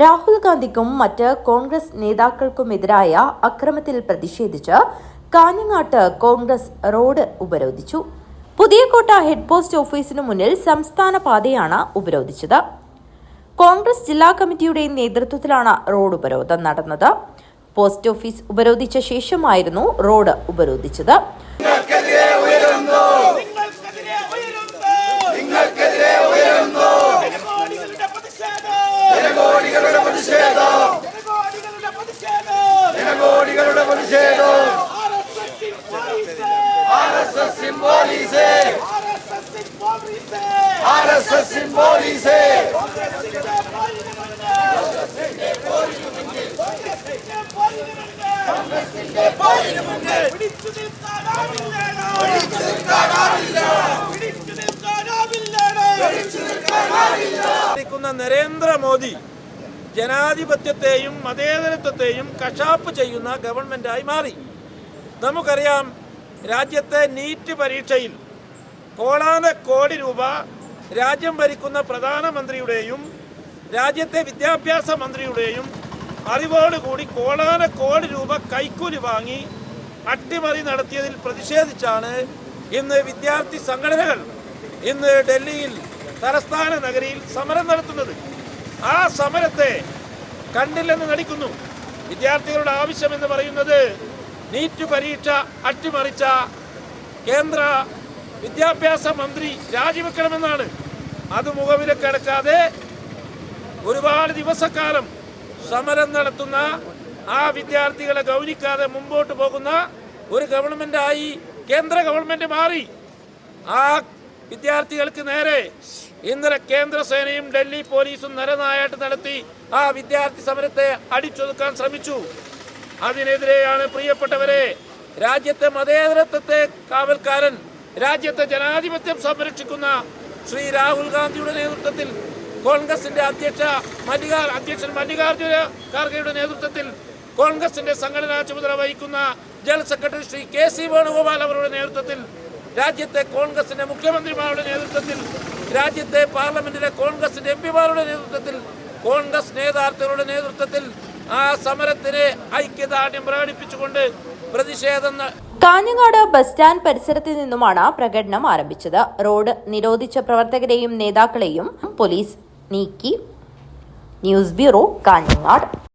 രാഹുൽ ഗാന്ധിക്കും മറ്റ് കോൺഗ്രസ് നേതാക്കൾക്കുമെതിരായ അക്രമത്തിൽ പ്രതിഷേധിച്ച് കാഞ്ഞങ്ങാട്ട് കോൺഗ്രസ് റോഡ് ഉപരോധിച്ചു. പുതിയകോട്ട ഹെഡ് പോസ്റ്റ് ഓഫീസിനു മുന്നിൽ സംസ്ഥാന പാതയാണ് ഉപരോധിച്ചത്. കോൺഗ്രസ് ജില്ലാ കമ്മിറ്റിയുടെ നേതൃത്വത്തിലാണ് റോഡ് ഉപരോധം നടന്നത്. പോസ്റ്റ് ഓഫീസ് ഉപരോധിച്ച ശേഷമായിരുന്നു റോഡ് ഉപരോധിച്ചത്. നരേന്ദ്രമോദി ജനാധിപത്യത്തെയും മതേതരത്വത്തെയും കശാപ്പ് ചെയ്യുന്ന ഗവൺമെന്റായി മാറി. നമുക്കറിയാം, രാജ്യത്തെ നീറ്റ് പരീക്ഷയിൽ കോടാനക്കോടി രൂപ രാജ്യം ഭരിക്കുന്ന പ്രധാനമന്ത്രിയുടെയും രാജ്യത്തെ വിദ്യാഭ്യാസ മന്ത്രിയുടെയും അറിവോടുകൂടി കോടാനക്കോടി രൂപ കൈക്കൂലി വാങ്ങി അട്ടിമറി നടത്തിയതിൽ പ്രതിഷേധിച്ചാണ് ഇന്ന് വിദ്യാർത്ഥി സംഘടനകൾ ഇന്ന് ഡൽഹിയിൽ തലസ്ഥാന നഗരിയിൽ സമരം നടത്തുന്നത്. ആ സമരത്തെ കണ്ടില്ലെന്ന് നടിക്കുന്നു. വിദ്യാർത്ഥികളുടെ ആവശ്യമെന്ന് പറയുന്നത് നീറ്റ് പരീക്ഷ അട്ടിമറിച്ച കേന്ദ്ര വിദ്യാഭ്യാസ മന്ത്രി രാജിവെക്കണമെന്നാണ്. അത് മുഖവിലക്കെടുക്കാതെ ഒരുപാട് ദിവസക്കാലം സമരം നടത്തുന്ന ആ വിദ്യാർത്ഥികളെ ഗൗനിക്കാതെ മുമ്പോട്ട് പോകുന്ന ഒരു ഗവൺമെന്റായി കേന്ദ്ര ഗവൺമെന്റ് മാറി. ആ വിദ്യാർത്ഥികൾക്ക് നേരെ ഇന്നലെ കേന്ദ്ര സേനയും ഡൽഹി പോലീസും നരനായാട്ട് നടത്തി ആ വിദ്യാർത്ഥി സമരത്തെ അടിച്ചൊതുക്കാൻ ശ്രമിച്ചു. അതിനെതിരെയാണ് പ്രിയപ്പെട്ടവരെ, രാജ്യത്തെ മതേതരത്വത്തെ കാവൽക്കാരൻ, രാജ്യത്തെ ജനാധിപത്യം സംരക്ഷിക്കുന്ന ശ്രീ രാഹുൽ ഗാന്ധിയുടെ നേതൃത്വത്തിൽ കോൺഗ്രസിന്റെ അധ്യക്ഷൻ മല്ലികാർജുന ഖാർഗെയുടെ നേതൃത്വത്തിൽ കോൺഗ്രസിന്റെ സംഘടനാ ചുമതല വഹിക്കുന്ന general secretary Shri K C. Venugopal അവരുടെ നേതൃത്വത്തിൽ, രാജ്യത്തെ കോൺഗ്രസിന്റെ മുഖ്യമന്ത്രിമാരുടെ നേതൃത്വത്തിൽ, രാജ്യത്തെ പാർലമെന്റിലെ കോൺഗ്രസിന്റെ എംപിമാരുടെ നേതൃത്വത്തിൽ, കോൺഗ്രസ് നേതാക്കളുടെ നേതൃത്വത്തിൽ ആ സമരത്തിന് ഐക്യദാർഢ്യം പ്രകടിപ്പിച്ചുകൊണ്ട് പ്രതിഷേധം. കാഞ്ഞങ്ങാട് ബസ് സ്റ്റാൻഡ് പരിസരത്ത് നിന്നുമാണ് പ്രകടനം ആരംഭിച്ചത്. റോഡ് നിരോധിച്ച പ്രവർത്തകരെയും നേതാക്കളെയും പോലീസ് നീക്കി. News bureau, Kanhangad.